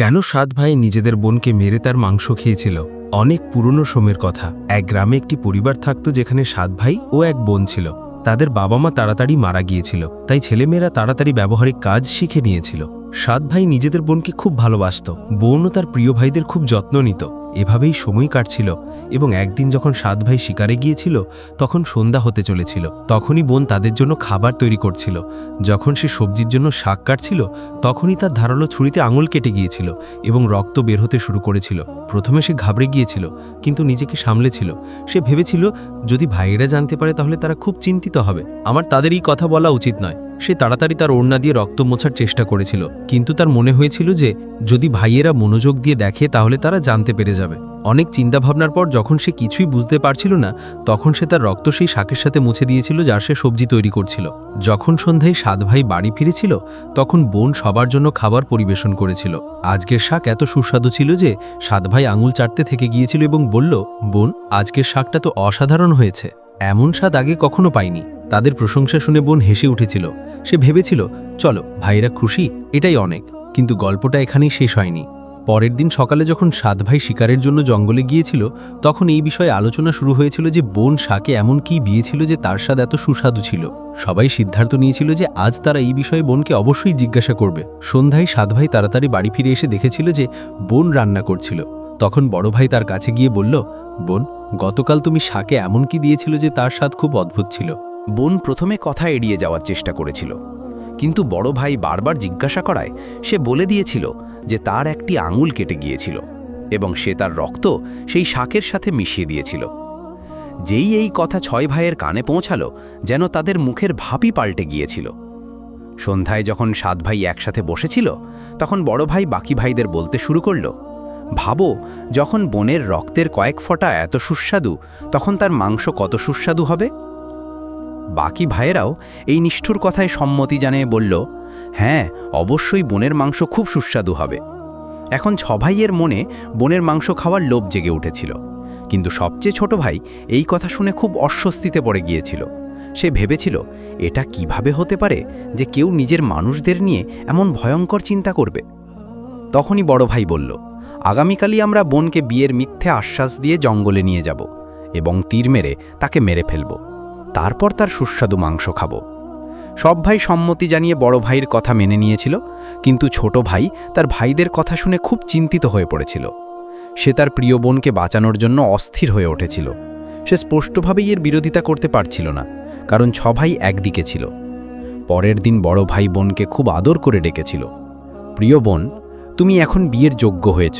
কেন ৭ ভাই নিজেদের বোনকে মেরে তার মাংস খেয়েছিল? অনেক পুরনো সময়ের কথা। এক গ্রামে একটি পরিবার থাকত যেখানে ৭ ভাই ও এক বোন ছিল। তাদের বাবা মা তাড়াতাড়ি মারা গিয়েছিল, তাই ছেলেমেয়েরা তাড়াতাড়ি ব্যবহারিক কাজ শিখে নিয়েছিল। ৭ ভাই নিজেদের বোনকে খুব ভালোবাসত। বোনও তার প্রিয় ভাইদের খুব যত্ন নিত। এভাবেই সময় কাটছিল এবং একদিন যখন ৭ ভাই শিকারে গিয়েছিল তখন সন্ধ্যা হতে চলেছিল। তখনই বোন তাদের জন্য খাবার তৈরি করছিল। যখন সে সবজির জন্য শাক কাটছিল তখনই তার ধারালো ছুরিতে আঙুল কেটে গিয়েছিল এবং রক্ত বের হতে শুরু করেছিল। প্রথমে সে ঘাবড়ে গিয়েছিল, কিন্তু নিজেকে সামলেছিল। সে ভেবেছিল যদি ভাইয়েরা জানতে পারে তাহলে তারা খুব চিন্তিত হবে। আমার তাদের এই কথা বলা উচিত নয়। সে তাড়াতাড়ি তার ওড়না দিয়ে রক্ত মোছার চেষ্টা করেছিল, কিন্তু তার মনে হয়েছিল যে যদি ভাইয়েরা মনোযোগ দিয়ে দেখে তাহলে তারা জানতে পেরে যাবে। অনেক চিন্তাভাবনার পর যখন সে কিছুই বুঝতে পারছিল না তখন সে তার রক্ত সেই শাকের সাথে মুছে দিয়েছিল যার সে সবজি তৈরি করছিল। যখন সন্ধ্যায় ৭ ভাই বাড়ি ফিরেছিল তখন বোন সবার জন্য খাবার পরিবেশন করেছিল। আজকের শাক এত সুস্বাদু ছিল যে ৭ ভাই আঙুল চাটতে থেকে গিয়েছিল এবং বলল, বোন, আজকের শাকটা তো অসাধারণ হয়েছে। এমন স্বাদ আগে কখনো পাইনি। তাদের প্রশংসা শুনে বোন হেসে উঠেছিল। সে ভেবেছিল, চলো, ভাইরা খুশি, এটাই অনেক। কিন্তু গল্পটা এখানেই শেষ হয়নি। পরের দিন সকালে যখন ৭ ভাই শিকারের জন্য জঙ্গলে গিয়েছিল তখন এই বিষয়ে আলোচনা শুরু হয়েছিল যে বোন শাকে এমন কি দিয়েছিল যে তার স্বাদ এত সুস্বাদু ছিল। সবাই সিদ্ধান্ত নিয়েছিল যে আজ তারা এই বিষয়ে বোনকে অবশ্যই জিজ্ঞাসা করবে। সন্ধ্যায় ৭ ভাই তাড়াতাড়ি বাড়ি ফিরে এসে দেখেছিল যে বোন রান্না করছিল। তখন বড় ভাই তার কাছে গিয়ে বলল, বোন, গতকাল তুমি শাকে এমন কি দিয়েছিল যে তার স্বাদ খুব অদ্ভুত ছিল। বোন প্রথমে কথা এড়িয়ে যাওয়ার চেষ্টা করেছিল, কিন্তু বড় ভাই বারবার জিজ্ঞাসা করায় সে বলে দিয়েছিল যে তার একটি আঙুল কেটে গিয়েছিল এবং সে তার রক্ত সেই শাকের সাথে মিশিয়ে দিয়েছিল। যেই এই কথা ৬ ভাইয়ের কানে পৌঁছালো যেন তাদের মুখের ভাবই পাল্টে গিয়েছিল। সন্ধ্যায় যখন ৭ ভাই একসাথে বসেছিল তখন বড় ভাই বাকি ভাইদের বলতে শুরু করল, ভাবো, যখন বোনের রক্তের কয়েক ফোঁটা এত সুস্বাদু তখন তার মাংস কত সুস্বাদু হবে। বাকি ভাইয়েরাও এই নিষ্ঠুর কথায় সম্মতি জানিয়ে বলল, হ্যাঁ, অবশ্যই বোনের মাংস খুব সুস্বাদু হবে। এখন ৬ ভাইয়ের মনে বোনের মাংস খাওয়ার লোভ জেগে উঠেছিল, কিন্তু সবচেয়ে ছোট ভাই এই কথা শুনে খুব অস্বস্তিতে পড়ে গিয়েছিল। সে ভেবেছিল, এটা কিভাবে হতে পারে যে কেউ নিজের মানুষদের নিয়ে এমন ভয়ঙ্কর চিন্তা করবে। তখনই বড় ভাই বলল, আগামীকালই আমরা বোনকে বিয়ের মিথ্যে আশ্বাস দিয়ে জঙ্গলে নিয়ে যাব এবং তীর মেরে তাকে মেরে ফেলব। তারপর তার সুস্বাদু মাংস খাব। সব ভাই সম্মতি জানিয়ে বড় ভাইয়ের কথা মেনে নিয়েছিল, কিন্তু ছোট ভাই তার ভাইদের কথা শুনে খুব চিন্তিত হয়ে পড়েছিল। সে তার প্রিয় বোনকে বাঁচানোর জন্য অস্থির হয়ে উঠেছিল। সে স্পষ্টভাবেই এর বিরোধিতা করতে পারছিল না, কারণ ৬ ভাই একদিকে ছিল। পরের দিন বড় ভাই বোনকে খুব আদর করে ডেকেছিল। প্রিয় বোন, তুমি এখন বিয়ের যোগ্য হয়েছ।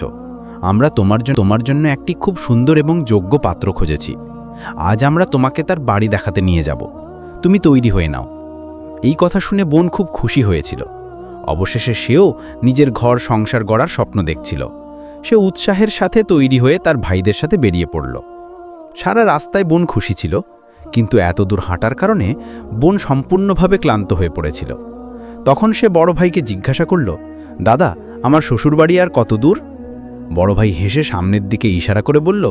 আমরা তোমার জন্য একটি খুব সুন্দর এবং যোগ্য পাত্র খুঁজেছি। আজ আমরা তোমাকে তার বাড়ি দেখাতে নিয়ে যাব। তুমি তৈরি হয়ে নাও। এই কথা শুনে বোন খুব খুশি হয়েছিল। অবশেষে সেও নিজের ঘর সংসার গড়ার স্বপ্ন দেখছিল। সে উৎসাহের সাথে তৈরি হয়ে তার ভাইদের সাথে বেরিয়ে পড়ল। সারা রাস্তায় বোন খুশি ছিল, কিন্তু এত দূর হাঁটার কারণে বোন সম্পূর্ণভাবে ক্লান্ত হয়ে পড়েছিল। তখন সে বড় ভাইকে জিজ্ঞাসা করল, দাদা, আমার শ্বশুরবাড়ি আর কত দূর? বড় ভাই হেসে সামনের দিকে ইশারা করে বলল,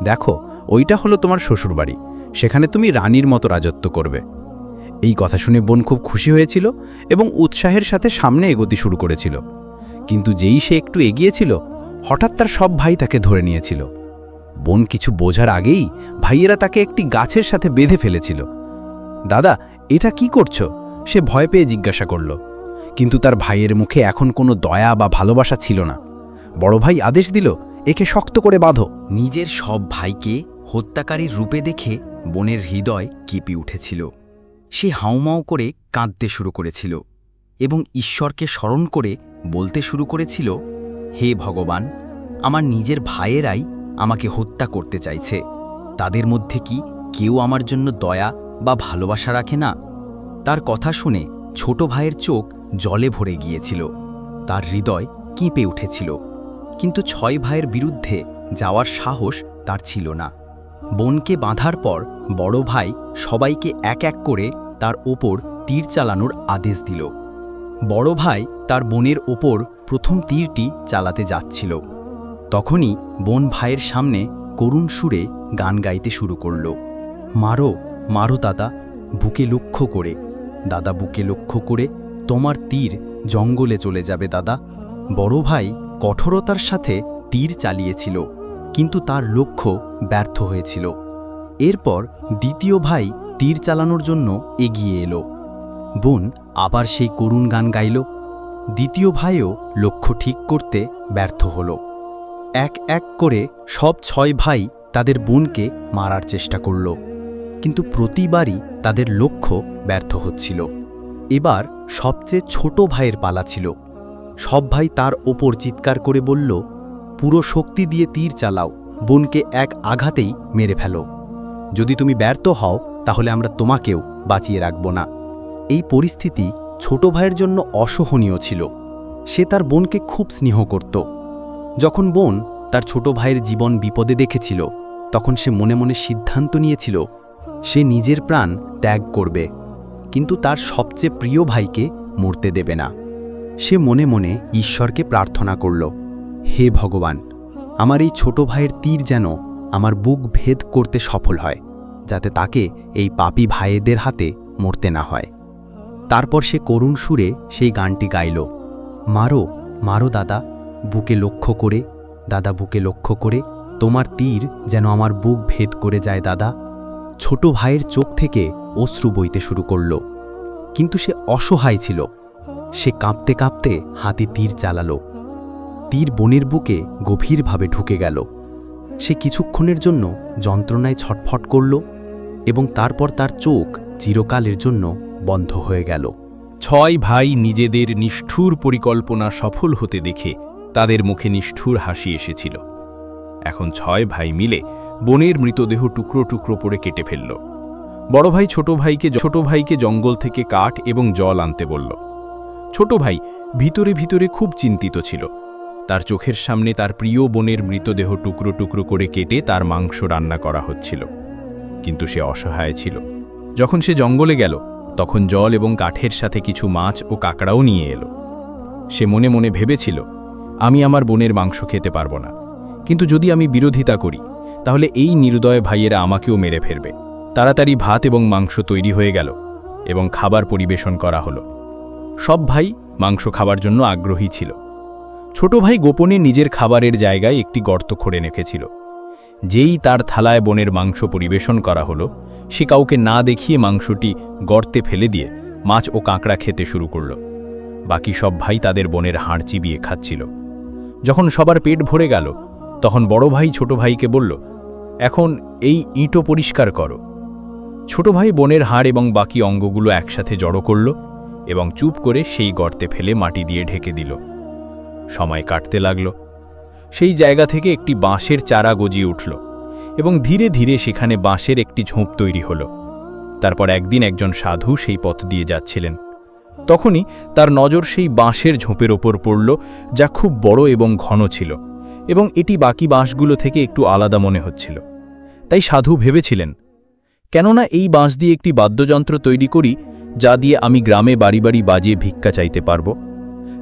দেখো, ওইটা হলো তোমার শ্বশুরবাড়ি। সেখানে তুমি রানীর মতো রাজত্ব করবে। এই কথা শুনে বোন খুব খুশি হয়েছিল এবং উৎসাহের সাথে সামনে এগোতে শুরু করেছিল। কিন্তু যেই সে একটু এগিয়েছিল হঠাৎ তার সব ভাই তাকে ধরে নিয়েছিল। বোন কিছু বোঝার আগেই ভাইয়েরা তাকে একটি গাছের সাথে বেঁধে ফেলেছিল। দাদা, এটা কি করছো? সে ভয় পেয়ে জিজ্ঞাসা করল, কিন্তু তার ভাইয়ের মুখে এখন কোনো দয়া বা ভালোবাসা ছিল না। বড় ভাই আদেশ দিল, একে শক্ত করে বাঁধো। নিজের সব ভাইকে হত্যাকারীর রূপে দেখে বোনের হৃদয় কেঁপে উঠেছিল। সে হাউমাউ করে কাঁদতে শুরু করেছিল এবং ঈশ্বরকে স্মরণ করে বলতে শুরু করেছিল, হে ভগবান, আমার নিজের ভাইয়েরাই আমাকে হত্যা করতে চাইছে। তাদের মধ্যে কি কেউ আমার জন্য দয়া বা ভালোবাসা রাখে না? তার কথা শুনে ছোট ভাইয়ের চোখ জলে ভরে গিয়েছিল। তার হৃদয় কেঁপে উঠেছিল, কিন্তু ৬ ভাইয়ের বিরুদ্ধে যাওয়ার সাহস তার ছিল না। বোনকে বাঁধার পর বড় ভাই সবাইকে এক এক করে তার ওপর তীর চালানোর আদেশ দিল। বড় ভাই তার বোনের ওপর প্রথম তীরটি চালাতে যাচ্ছিল। তখনই বোন ভাইয়ের সামনে করুণ সুরে গান গাইতে শুরু করল, মারো, মারো দাদা, বুকে লক্ষ্য করে, দাদা বুকে লক্ষ্য করে, তোমার তীর জঙ্গলে চলে যাবে দাদা। বড় ভাই কঠোরতার সাথে তীর চালিয়েছিল, কিন্তু তার লক্ষ্য ব্যর্থ হয়েছিল। এরপর দ্বিতীয় ভাই তীর চালানোর জন্য এগিয়ে এলো। বোন আবার সেই করুণ গান গাইল। দ্বিতীয় ভাইও লক্ষ্য ঠিক করতে ব্যর্থ হল। এক এক করে সব 6 ভাই তাদের বোনকে মারার চেষ্টা করল, কিন্তু প্রতিবারই তাদের লক্ষ্য ব্যর্থ হচ্ছিল। এবার সবচেয়ে ছোট ভাইয়ের পালা ছিল। সব ভাই তার ওপর চিৎকার করে বলল, পুরো শক্তি দিয়ে তীর চালাও, বোনকে এক আঘাতেই মেরে ফেলো। যদি তুমি ব্যর্থ হও তাহলে আমরা তোমাকেও বাঁচিয়ে রাখব না। এই পরিস্থিতি ছোট ভাইয়ের জন্য অসহনীয় ছিল। সে তার বোনকে খুব স্নেহ করত। যখন বোন তার ছোট ভাইয়ের জীবন বিপদে দেখেছিল, তখন সে মনে মনে সিদ্ধান্ত নিয়েছিল সে নিজের প্রাণ ত্যাগ করবে, কিন্তু তার সবচেয়ে প্রিয় ভাইকে মরতে দেবে না। সে মনে মনে ঈশ্বরকে প্রার্থনা করল, হে ভগবান, আমার এই ছোট ভাইয়ের তীর যেন আমার বুক ভেদ করতে সফল হয়, যাতে তাকে এই পাপী ভাইয়েদের হাতে মরতে না হয়। তারপর সে করুণ সুরে সেই গানটি গাইল, মারো মারো দাদা, বুকে লক্ষ্য করে, দাদা বুকে লক্ষ্য করে, তোমার তীর যেন আমার বুক ভেদ করে যায় দাদা। ছোট ভাইয়ের চোখ থেকে অশ্রু বইতে শুরু করল, কিন্তু সে অসহায় ছিল। সে কাঁপতে কাঁপতে হাতে তীর চালালো। তীর বোনের বুকে গভীরভাবে ঢুকে গেল। সে কিছুক্ষণের জন্য যন্ত্রণায় ছটফট করল এবং তারপর তার চোখ চিরকালের জন্য বন্ধ হয়ে গেল। 6 ভাই নিজেদের নিষ্ঠুর পরিকল্পনা সফল হতে দেখে তাদের মুখে নিষ্ঠুর হাসি এসেছিল। এখন 6 ভাই মিলে বোনের মৃতদেহ টুকরো টুকরো করে কেটে ফেলল। বড় ভাই ছোট ভাইকে জঙ্গল থেকে কাঠ এবং জল আনতে বলল। ছোট ভাই ভিতরে ভিতরে খুব চিন্তিত ছিল। তার চোখের সামনে তার প্রিয় বোনের মৃতদেহ টুকরো টুকরো করে কেটে তার মাংস রান্না করা হচ্ছিল, কিন্তু সে অসহায় ছিল। যখন সে জঙ্গলে গেল, তখন জল এবং কাঠের সাথে কিছু মাছ ও কাঁকড়াও নিয়ে এলো। সে মনে মনে ভেবেছিল, আমি আমার বোনের মাংস খেতে পারবো না, কিন্তু যদি আমি বিরোধিতা করি তাহলে এই নির্দয় ভাইয়েরা আমাকেও মেরে ফেলবে। তাড়াতাড়ি ভাত এবং মাংস তৈরি হয়ে গেল এবং খাবার পরিবেশন করা হলো। সব ভাই মাংস খাবার জন্য আগ্রহী ছিল। ছোট ভাই গোপনে নিজের খাবারের জায়গায় একটি গর্ত খুঁড়ে রেখেছিল। যেই তার থালায় বোনের মাংস পরিবেশন করা হলো, সে কাউকে না দেখিয়ে মাংসটি গর্তে ফেলে দিয়ে মাছ ও কাঁকড়া খেতে শুরু করল। বাকি সব ভাই তাদের বোনের হাড় চিবিয়ে খাচ্ছিল। যখন সবার পেট ভরে গেল, তখন বড় ভাই ছোট ভাইকে বলল, এখন এই ইঁটো পরিষ্কার করো। ছোট ভাই বোনের হাড় এবং বাকি অঙ্গগুলো একসাথে জড়ো করল এবং চুপ করে সেই গর্তে ফেলে মাটি দিয়ে ঢেকে দিল। সময় কাটতে লাগল। সেই জায়গা থেকে একটি বাঁশের চারা গজিয়ে উঠল এবং ধীরে ধীরে সেখানে বাঁশের একটি ঝোপ তৈরি হল। তারপর একদিন একজন সাধু সেই পথ দিয়ে যাচ্ছিলেন। তখনই তার নজর সেই বাঁশের ঝোপের ওপর পড়ল, যা খুব বড় এবং ঘন ছিল, এবং এটি বাকি বাঁশগুলো থেকে একটু আলাদা মনে হচ্ছিল। তাই সাধু ভেবেছিলেন, কেননা এই বাঁশ দিয়ে একটি বাদ্যযন্ত্র তৈরি করি, যা দিয়ে আমি গ্রামে বাড়ি বাড়ি বাজিয়ে ভিক্ষা চাইতে পারব।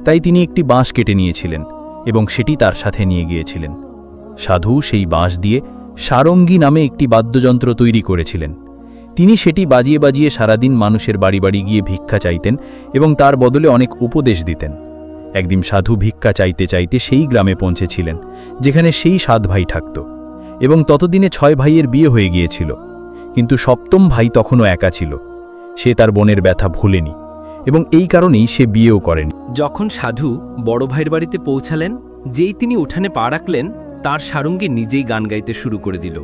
তাই তিনি একটি বাঁশ কেটে নিয়েছিলেন এবং সেটি তার সাথে নিয়ে গিয়েছিলেন। সাধু সেই বাঁশ দিয়ে সারঙ্গী নামে একটি বাদ্যযন্ত্র তৈরি করেছিলেন। তিনি সেটি বাজিয়ে বাজিয়ে সারাদিন মানুষের বাড়ি বাড়ি গিয়ে ভিক্ষা চাইতেন এবং তার বদলে অনেক উপদেশ দিতেন। একদিন সাধু ভিক্ষা চাইতে চাইতে সেই গ্রামে পৌঁছেছিলেন যেখানে সেই 7 ভাই থাকত, এবং ততদিনে 6 ভাইয়ের বিয়ে হয়ে গিয়েছিল। কিন্তু 7ম ভাই তখনও একা ছিল। সে তার বোনের ব্যথা ভুলেনি এবং এই কারণেই সে বিয়েও করেনি। যখন সাধু বড় ভাইয়ের বাড়িতে পৌঁছালেন, যেই তিনি উঠানে পা রাখলেন, তার সারঙ্গী নিজেই গান গাইতে শুরু করে দিল।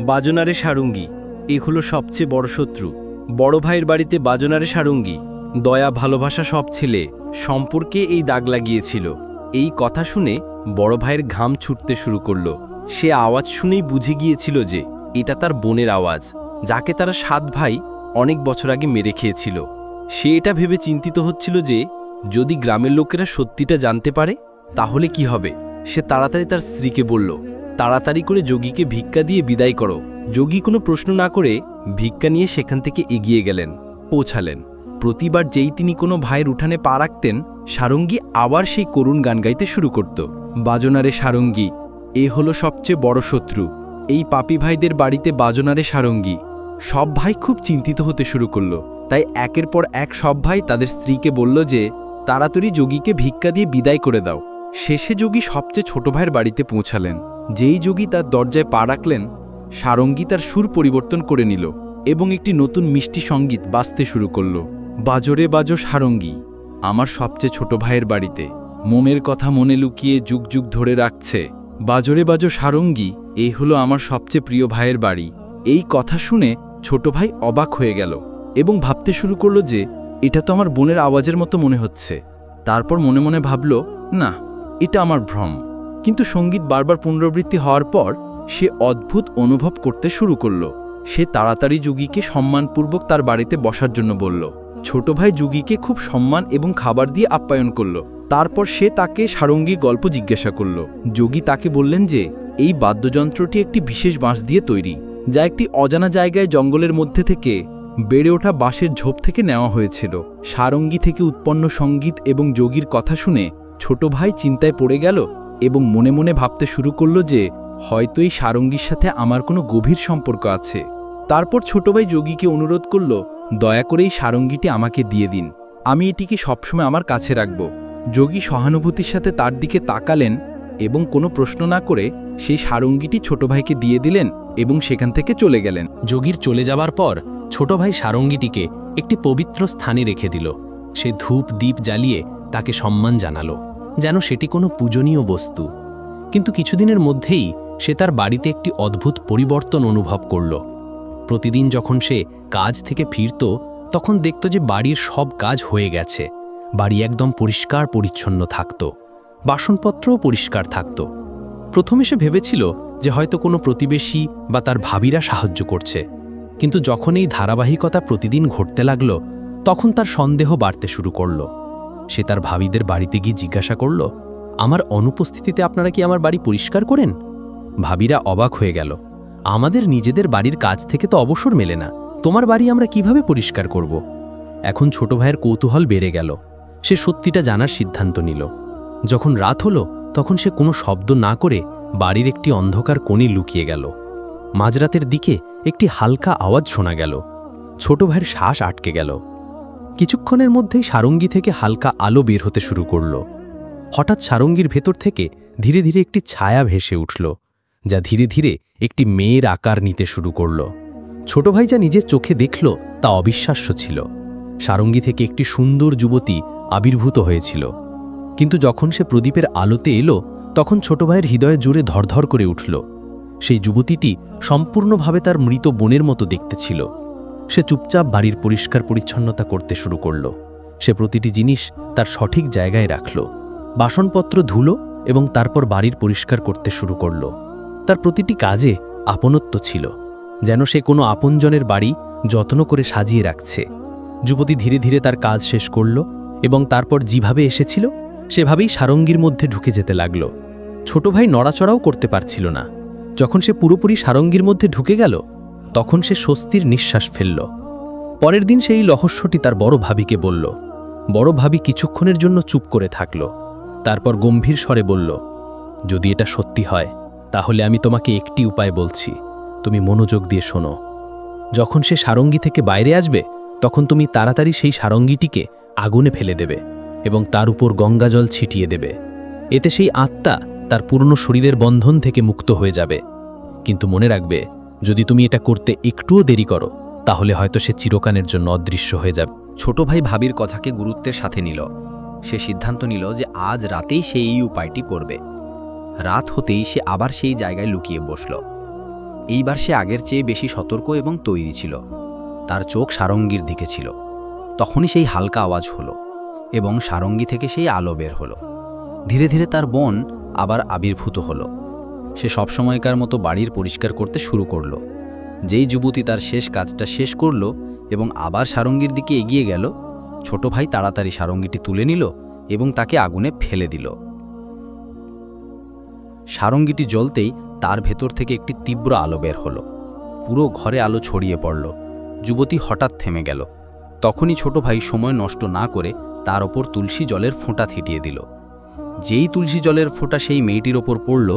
বাজনারে সারঙ্গী, এ হলো সবচেয়ে বড় শত্রু। বড় ভাইয়ের বাড়িতে বাজনারে সারঙ্গী, দয়া ভালোবাসা সব ছেলে, সম্পর্কে এই দাগ লাগিয়েছিল। এই কথা শুনে বড় ভাইয়ের ঘাম ছুটতে শুরু করল। সে আওয়াজ শুনেই বুঝে গিয়েছিল যে এটা তার বোনের আওয়াজ, যাকে তারা 7 ভাই অনেক বছর আগে মেরে খেয়েছিল। সে এটা ভেবে চিন্তিত হচ্ছিল যে যদি গ্রামের লোকেরা সত্যিটা জানতে পারে তাহলে কি হবে। সে তাড়াতাড়ি তার স্ত্রীকে বলল, তাড়াতাড়ি করে যোগীকে ভিক্ষা দিয়ে বিদায় করো। যোগী কোনো প্রশ্ন না করে ভিক্ষা নিয়ে সেখান থেকে এগিয়ে গেলেন, পৌঁছালেন। প্রতিবার যেই তিনি কোনো ভাইয়ের উঠানে পা রাখতেন, সারঙ্গী আবার সেই করুণ গান গাইতে শুরু করত। বাজনারে সারঙ্গী, এ হলো সবচেয়ে বড় শত্রু। এই পাপী ভাইদের বাড়িতে বাজনারে সারঙ্গী। সব ভাই খুব চিন্তিত হতে শুরু করল। তাই একের পর এক সব ভাই তাদের স্ত্রীকে বলল যে তাড়াতাড়ি যোগীকে ভিক্ষা দিয়ে বিদায় করে দাও। শেষে যোগী সবচেয়ে ছোট ভাইয়ের বাড়িতে পৌঁছালেন। যেই যোগী তার দরজায় পা রাখলেন, সারঙ্গী তার সুর পরিবর্তন করে নিল এবং একটি নতুন মিষ্টি সঙ্গীত বাজতে শুরু করল। বাজরে বাজো সারঙ্গী, আমার সবচেয়ে ছোট ভাইয়ের বাড়িতে, মোমের কথা মনে লুকিয়ে যুগ যুগ ধরে রাখছে। বাজরে বাজো সারঙ্গী, এই হলো আমার সবচেয়ে প্রিয় ভাইয়ের বাড়ি। এই কথা শুনে ছোট ভাই অবাক হয়ে গেল এবং ভাবতে শুরু করল যে এটা তো আমার বোনের আওয়াজের মতো মনে হচ্ছে। তারপর মনে মনে ভাবল, না, এটা আমার ভ্রম। কিন্তু সঙ্গীত বারবার পুনরাবৃত্তি হওয়ার পর সে অদ্ভুত অনুভব করতে শুরু করল। সে তাড়াতাড়ি যোগীকে সম্মানপূর্বক তার বাড়িতে বসার জন্য বলল। ছোট ভাই যোগীকে খুব সম্মান এবং খাবার দিয়ে আপ্যায়ন করল। তারপর সে তাকে সারঙ্গীর গল্প জিজ্ঞাসা করল। যোগী তাকে বললেন যে এই বাদ্যযন্ত্রটি একটি বিশেষ বাঁশ দিয়ে তৈরি, যা একটি অজানা জায়গায় জঙ্গলের মধ্যে থেকে বেড়ে ওঠা বাঁশের ঝোপ থেকে নেওয়া হয়েছিল। সারঙ্গী থেকে উৎপন্ন সঙ্গীত এবং যোগীর কথা শুনে ছোট ভাই চিন্তায় পড়ে গেল এবং মনে মনে ভাবতে শুরু করল যে হয়তো এই সারঙ্গীর সাথে আমার কোনো গভীর সম্পর্ক আছে। তারপর ছোট ভাই যোগীকে অনুরোধ করল, দয়া করে এই সারঙ্গীটি আমাকে দিয়ে দিন, আমি এটিকে সবসময় আমার কাছে রাখব। যোগী সহানুভূতির সাথে তার দিকে তাকালেন এবং কোনো প্রশ্ন না করে সেই সারঙ্গীটি ছোট ভাইকে দিয়ে দিলেন এবং সেখান থেকে চলে গেলেন। যোগীর চলে যাবার পর ছোট ভাই সারঙ্গীটিকে একটি পবিত্র স্থানে রেখে দিল। সে ধূপ দ্বীপ জ্বালিয়ে তাকে সম্মান জানালো, যেন সেটি কোনো পূজনীয় বস্তু। কিন্তু কিছুদিনের মধ্যেই সে তার বাড়িতে একটি অদ্ভুত পরিবর্তন অনুভব করল। প্রতিদিন যখন সে কাজ থেকে ফিরত, তখন দেখত যে বাড়ির সব কাজ হয়ে গেছে। বাড়ি একদম পরিষ্কার পরিচ্ছন্ন থাকত, বাসনপত্রও পরিষ্কার থাকত। প্রথমে সে ভেবেছিল যে হয়তো কোনো প্রতিবেশী বা তার ভাবিরা সাহায্য করছে, কিন্তু যখন এই ধারাবাহিকতা প্রতিদিন ঘটতে লাগল, তখন তার সন্দেহ বাড়তে শুরু করল। সে তার ভাবিদের বাড়িতে গিয়ে জিজ্ঞাসা করল, আমার অনুপস্থিতিতে আপনারা কি আমার বাড়ি পরিষ্কার করেন? ভাবিরা অবাক হয়ে গেল। আমাদের নিজেদের বাড়ির কাজ থেকে তো অবসর মেলে না, তোমার বাড়ি আমরা কিভাবে পরিষ্কার করব? এখন ছোট ভাইয়ের কৌতূহল বেড়ে গেল। সে সত্যিটা জানার সিদ্ধান্ত নিল। যখন রাত হলো, তখন সে কোনো শব্দ না করে বাড়ির একটি অন্ধকার কোণে লুকিয়ে গেল। মাঝরাতের দিকে একটি হালকা আওয়াজ শোনা গেল। ছোট ভাইয়ের শ্বাস আটকে গেল। কিছুক্ষণের মধ্যেই সারঙ্গী থেকে হালকা আলো বের হতে শুরু করল। হঠাৎ সারঙ্গীর ভেতর থেকে ধীরে ধীরে একটি ছায়া ভেসে উঠল, যা ধীরে ধীরে একটি মেয়ের আকার নিতে শুরু করল। ছোট ভাই যা নিজের চোখে দেখল তা অবিশ্বাস্য ছিল। সারঙ্গী থেকে একটি সুন্দর যুবতী আবির্ভূত হয়েছিল। কিন্তু যখন সে প্রদীপের আলোতে এলো, তখন ছোট ভাইয়ের হৃদয়ে জোরে ধরধর করে উঠল। সেই যুবতীটি সম্পূর্ণভাবে তার মৃত বোনের মতো দেখতে ছিল। সে চুপচাপ বাড়ির পরিষ্কার পরিচ্ছন্নতা করতে শুরু করল। সে প্রতিটি জিনিস তার সঠিক জায়গায় রাখল, বাসনপত্র ধুলো এবং তারপর বাড়ির পরিষ্কার করতে শুরু করল। তার প্রতিটি কাজে আপনত্ব ছিল, যেন সে কোনো আপনজনের বাড়ি যত্ন করে সাজিয়ে রাখছে। যুবতী ধীরে ধীরে তার কাজ শেষ করল এবং তারপর যেভাবে এসেছিল সেভাবেই সারঙ্গীর মধ্যে ঢুকে যেতে লাগল। ছোট ভাই নড়াচড়াও করতে পারছিল না। যখন সে পুরোপুরি সারঙ্গীর মধ্যে ঢুকে গেল, তখন সে স্বস্তির নিঃশ্বাস ফেলল। পরের দিন সেই রহস্যটি তার বড় ভাবিকে বলল। বড় ভাবি কিছুক্ষণের জন্য চুপ করে থাকল। তারপর গম্ভীর স্বরে বলল, যদি এটা সত্যি হয়, তাহলে আমি তোমাকে একটি উপায় বলছি, তুমি মনোযোগ দিয়ে শোনো। যখন সে সারঙ্গী থেকে বাইরে আসবে, তখন তুমি তাড়াতাড়ি সেই সারঙ্গীটিকে আগুনে ফেলে দেবে এবং তার উপর গঙ্গাজল ছিটিয়ে দেবে। এতে সেই আত্মা তার পুরনো শরীরের বন্ধন থেকে মুক্ত হয়ে যাবে। কিন্তু মনে রাখবে, যদি তুমি এটা করতে একটুও দেরি করো, তাহলে হয়তো সে চিরকালের জন্য অদৃশ্য হয়ে যাবে। ছোট ভাই ভাবির কথাকে গুরুত্বের সাথে নিল। সে সিদ্ধান্ত নিল যে আজ রাতেই সে এই উপায়টি করবে। রাত হতেই সে আবার সেই জায়গায় লুকিয়ে বসল। এইবার সে আগের চেয়ে বেশি সতর্ক এবং তৈরি ছিল। তার চোখ সারঙ্গীর দিকে ছিল। তখনই সেই হালকা আওয়াজ হলো এবং সারঙ্গী থেকে সেই আলো বের হলো। ধীরে ধীরে তার বোন আবার আবির্ভূত হলো। সে সবসময়কার মতো বাড়ির পরিষ্কার করতে শুরু করল। যেই যুবতী তার শেষ কাজটা শেষ করল এবং আবার সারঙ্গীর দিকে এগিয়ে গেল, ছোট ভাই তাড়াতাড়ি সারঙ্গীটি তুলে নিল এবং তাকে আগুনে ফেলে দিল। সারঙ্গীটি জ্বলতেই তার ভেতর থেকে একটি তীব্র আলো বের হলো। পুরো ঘরে আলো ছড়িয়ে পড়ল। যুবতী হঠাৎ থেমে গেল। তখনই ছোট ভাই সময় নষ্ট না করে তার ওপর তুলসী জলের ফোঁটা ছিটিয়ে দিল। যেই তুলসী জলের ফোঁটা সেই মেয়েটির ওপর পড়ল,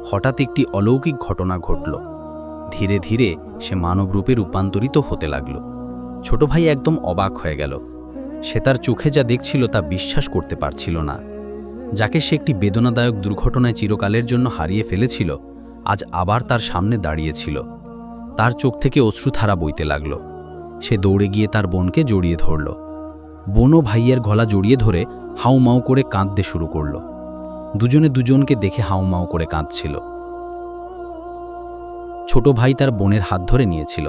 হঠাৎ একটি অলৌকিক ঘটনা ঘটল। ধীরে ধীরে সে মানবরূপে রূপান্তরিত হতে লাগল। ছোট ভাই একদম অবাক হয়ে গেল। সে তার চোখে যা দেখছিল তা বিশ্বাস করতে পারছিল না। যাকে সে একটি বেদনাদায়ক দুর্ঘটনায় চিরকালের জন্য হারিয়ে ফেলেছিল, আজ আবার তার সামনে দাঁড়িয়েছিল। তার চোখ থেকে অশ্রুধারা বইতে লাগল। সে দৌড়ে গিয়ে তার বোনকে জড়িয়ে ধরল। বোনও ভাইয়ের গলা জড়িয়ে ধরে হাউমাউ করে কাঁদতে শুরু করল। দুজনে দুজনকে দেখে হাউমাউ করে কাঁদছিল। ছোট ভাই তার বোনের হাত ধরে নিয়েছিল,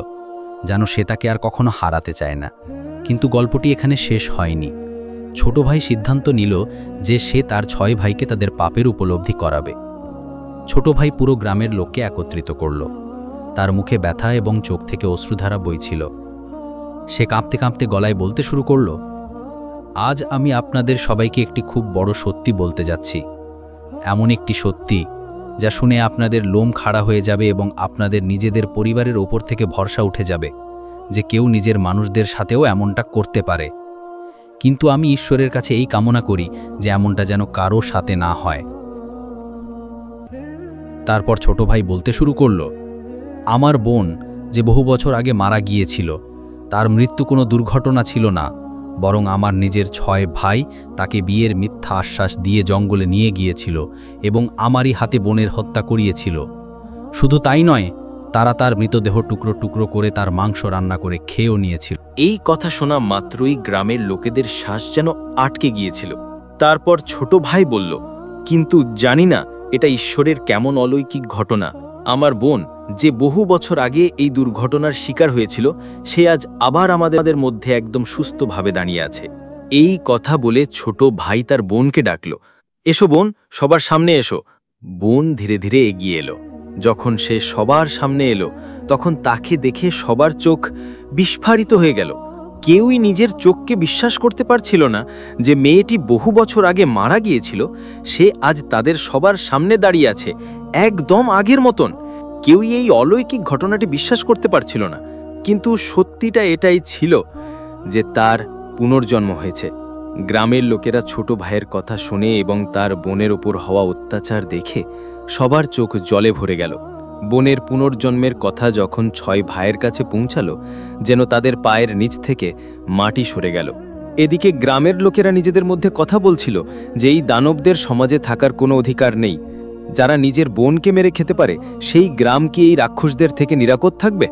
যেন সে তাকে আর কখনো হারাতে চায় না। কিন্তু গল্পটি এখানে শেষ হয়নি। ছোট ভাই সিদ্ধান্ত নিল যে সে তার 6 ভাইকে তাদের পাপের উপলব্ধি করাবে। ছোট ভাই পুরো গ্রামের লোককে একত্রিত করল। তার মুখে ব্যথা এবং চোখ থেকে অশ্রুধারা বইছিল। সে কাঁপতে কাঁপতে গলায় বলতে শুরু করল, আজ আমি আপনাদের সবাইকে একটি খুব বড় সত্যি বলতে যাচ্ছি। এমন একটি সত্যি যা শুনে আপনাদের লোম খাড়া হয়ে যাবে এবং আপনাদের নিজেদের পরিবারের ওপর থেকে ভরসা উঠে যাবে যে কেউ নিজের মানুষদের সাথেও এমনটা করতে পারে। কিন্তু আমি ঈশ্বরের কাছে এই কামনা করি যে এমনটা যেন কারো সাথে না হয়। তারপর ছোট ভাই বলতে শুরু করল, আমার বোন যে বহু বছর আগে মারা গিয়েছিল, তার মৃত্যু কোনো দুর্ঘটনা ছিল না, বরং আমার নিজের 6 ভাই তাকে বিয়ের মিথ্যা আশ্বাস দিয়ে জঙ্গলে নিয়ে গিয়েছিল এবং আমারই হাতে বোনের হত্যা করিয়েছিল। শুধু তাই নয়, তারা তার মৃতদেহ টুকরো টুকরো করে তার মাংস রান্না করে খেয়েও নিয়েছিল। এই কথা শোনা মাত্রই গ্রামের লোকেদের শ্বাস যেন আটকে গিয়েছিল। তারপর ছোট ভাই বলল, কিন্তু জানি না এটা ঈশ্বরের কেমন অলৌকিক ঘটনা। আমার বোন যে বহু বছর আগে এই দুর্ঘটনার শিকার হয়েছিল, সে আজ আবার আমাদের মধ্যে একদম সুস্থভাবে দাঁড়িয়ে আছে। এই কথা বলে ছোট ভাই তার বোনকে ডাকল, এসো বোন, সবার সামনে এসো। বোন ধীরে ধীরে এগিয়ে এলো। যখন সে সবার সামনে এলো, তখন তাকে দেখে সবার চোখ বিস্ফারিত হয়ে গেল। কেউই নিজের চোখকে বিশ্বাস করতে পারছিল না যে মেয়েটি বহু বছর আগে মারা গিয়েছিল, সে আজ তাদের সবার সামনে দাঁড়িয়ে আছে, একদম আগের মতন। কেউই এই অলৌকিক ঘটনাটি বিশ্বাস করতে পারছিল না, কিন্তু সত্যিটা এটাই ছিল যে তার পুনর্জন্ম হয়েছে। গ্রামের লোকেরা ছোট ভাইয়ের কথা শুনে এবং তার বোনের ওপর হওয়া অত্যাচার দেখে সবার চোখ জলে ভরে গেল। বোনের পুনর্জন্মের কথা যখন 6 ভাইয়ের কাছে পৌঁছালো, যেন তাদের পায়ের নিচ থেকে মাটি সরে গেল। এদিকে গ্রামের লোকেরা নিজেদের মধ্যে কথা বলছিল যে এই দানবদের সমাজে থাকার কোনো অধিকার নেই। যারা নিজের বোনকে মেরে খেতে পারে, সেই গ্রাম কি এই রাক্ষসদের থেকে নিরাপদ থাকবে?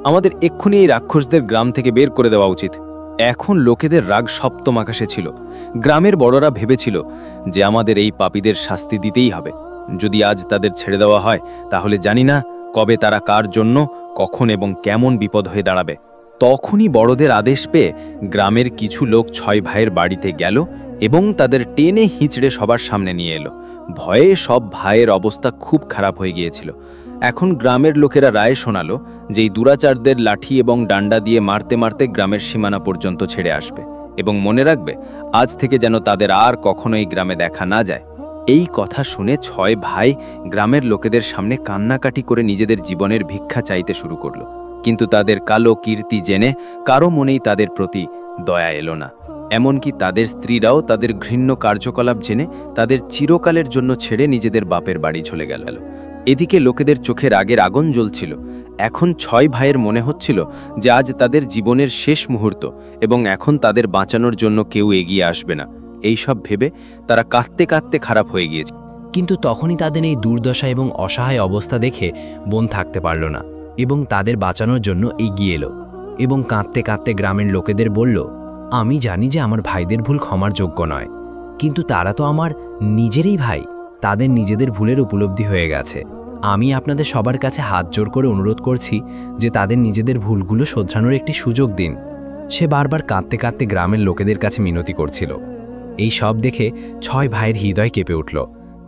আমাদের এক্ষুনি এই রাক্ষসদের গ্রাম থেকে বের করে দেওয়া উচিত। এখন লোকেদের রাগ সপ্তম আকাশে ছিল। গ্রামের বড়রা ভেবেছিল যে আমাদের এই পাপীদের শাস্তি দিতেই হবে। যদি আজ তাদের ছেড়ে দেওয়া হয়, তাহলে জানি না কবে তারা কার জন্য, কখন এবং কেমন বিপদ হয়ে দাঁড়াবে। তখনই বড়দের আদেশ পেয়ে গ্রামের কিছু লোক 6 ভাইয়ের বাড়িতে গেল এবং তাদের টেনে হিঁচড়ে সবার সামনে নিয়ে এলো। ভয়ে সব ভাইয়ের অবস্থা খুব খারাপ হয়ে গিয়েছিল। এখন গ্রামের লোকেরা রায় শোনালো যে এই দুরাচারদের লাঠি এবং ডান্ডা দিয়ে মারতে মারতে গ্রামের সীমানা পর্যন্ত ছেড়ে আসবে এবং মনে রাখবে আজ থেকে যেন তাদের আর কখনো এই গ্রামে দেখা না যায়। এই কথা শুনে 6 ভাই গ্রামের লোকেদের সামনে কান্নাকাটি করে নিজেদের জীবনের ভিক্ষা চাইতে শুরু করলো। কিন্তু তাদের কালো কীর্তি জেনে কারো মনেই তাদের প্রতি দয়া এলো না। এমনকি তাদের স্ত্রীরাও তাদের ঘৃণ্য কার্যকলাপ জেনে তাদের চিরকালের জন্য ছেড়ে নিজেদের বাপের বাড়ি চলে গেল। এদিকে লোকেদের চোখে রাগের আগুন জ্বলছিল। এখন 6 ভাইয়ের মনে হচ্ছিল যে আজ তাদের জীবনের শেষ মুহূর্ত এবং এখন তাদের বাঁচানোর জন্য কেউ এগিয়ে আসবে না। এই সব ভেবে তারা কাঁদতে কাঁদতে খারাপ হয়ে গিয়েছে। কিন্তু তখনই তাদের এই দুর্দশা এবং অসহায় অবস্থা দেখে বোন থাকতে পারল না এবং তাদের বাঁচানোর জন্য এগিয়ে এলো এবং কাঁদতে কাঁদতে গ্রামের লোকেদের বলল, আমি জানি যে আমার ভাইদের ভুল ক্ষমার যোগ্য নয়, কিন্তু তারা তো আমার নিজেরই ভাই। তাদের নিজেদের ভুলের উপলব্ধি হয়ে গেছে। আমি আপনাদের সবার কাছে হাত জোর করে অনুরোধ করছি যে তাদের নিজেদের ভুলগুলো শোধরানোর একটি সুযোগ দিন। সে বারবার কাঁদতে কাঁদতে গ্রামের লোকেদের কাছে মিনতি করছিল। এই সব দেখে 6 ভাইয়ের হৃদয় কেঁপে উঠল।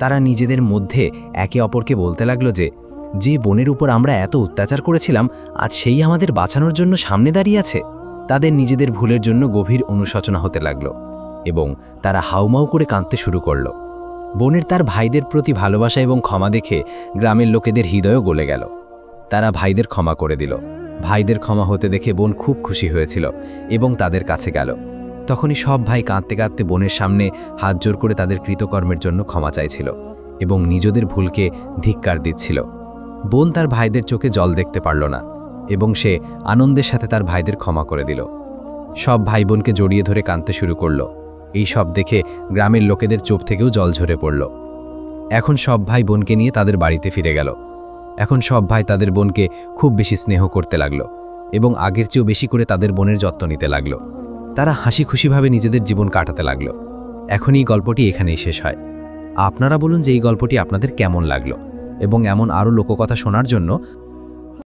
তারা নিজেদের মধ্যে একে অপরকে বলতে লাগলো যে বোনের উপর আমরা এত অত্যাচার করেছিলাম, আজ সেই আমাদের বাঁচানোর জন্য সামনে দাঁড়িয়ে আছে। তাদের নিজেদের ভুলের জন্য গভীর অনুশোচনা হতে লাগলো এবং তারা হাউমাউ করে কাঁদতে শুরু করল। বোনের তার ভাইদের প্রতি ভালোবাসা এবং ক্ষমা দেখে গ্রামের লোকেদের হৃদয়ও গলে গেল। তারা ভাইদের ক্ষমা করে দিল। ভাইদের ক্ষমা হতে দেখে বোন খুব খুশি হয়েছিল এবং তাদের কাছে গেল। তখনই সব ভাই কাঁদতে কাঁদতে বোনের সামনে হাত জোর করে তাদের কৃতকর্মের জন্য ক্ষমা চাইছিল এবং নিজেদের ভুলকে ধিক্কার দিচ্ছিল। বোন তার ভাইদের চোখে জল দেখতে পারল না এবং সে আনন্দের সাথে তার ভাইদের ক্ষমা করে দিল। সব ভাই বোনকে জড়িয়ে ধরে কাঁদতে শুরু করল। এই সব দেখে গ্রামের লোকেদের চোখ থেকেও জল ঝরে পড়ল। এখন সব ভাই বোনকে নিয়ে তাদের বাড়িতে ফিরে গেল। এখন সব ভাই তাদের বোনকে খুব বেশি স্নেহ করতে লাগলো এবং আগের চেয়েও বেশি করে তাদের বোনের যত্ন নিতে লাগলো। তারা হাসি খুশিভাবে নিজেদের জীবন কাটাতে লাগলো। এখন এই গল্পটি এখানেই শেষ হয়। আপনারা বলুন যে এই গল্পটি আপনাদের কেমন লাগলো, এবং এমন আরও লোককথা শোনার জন্য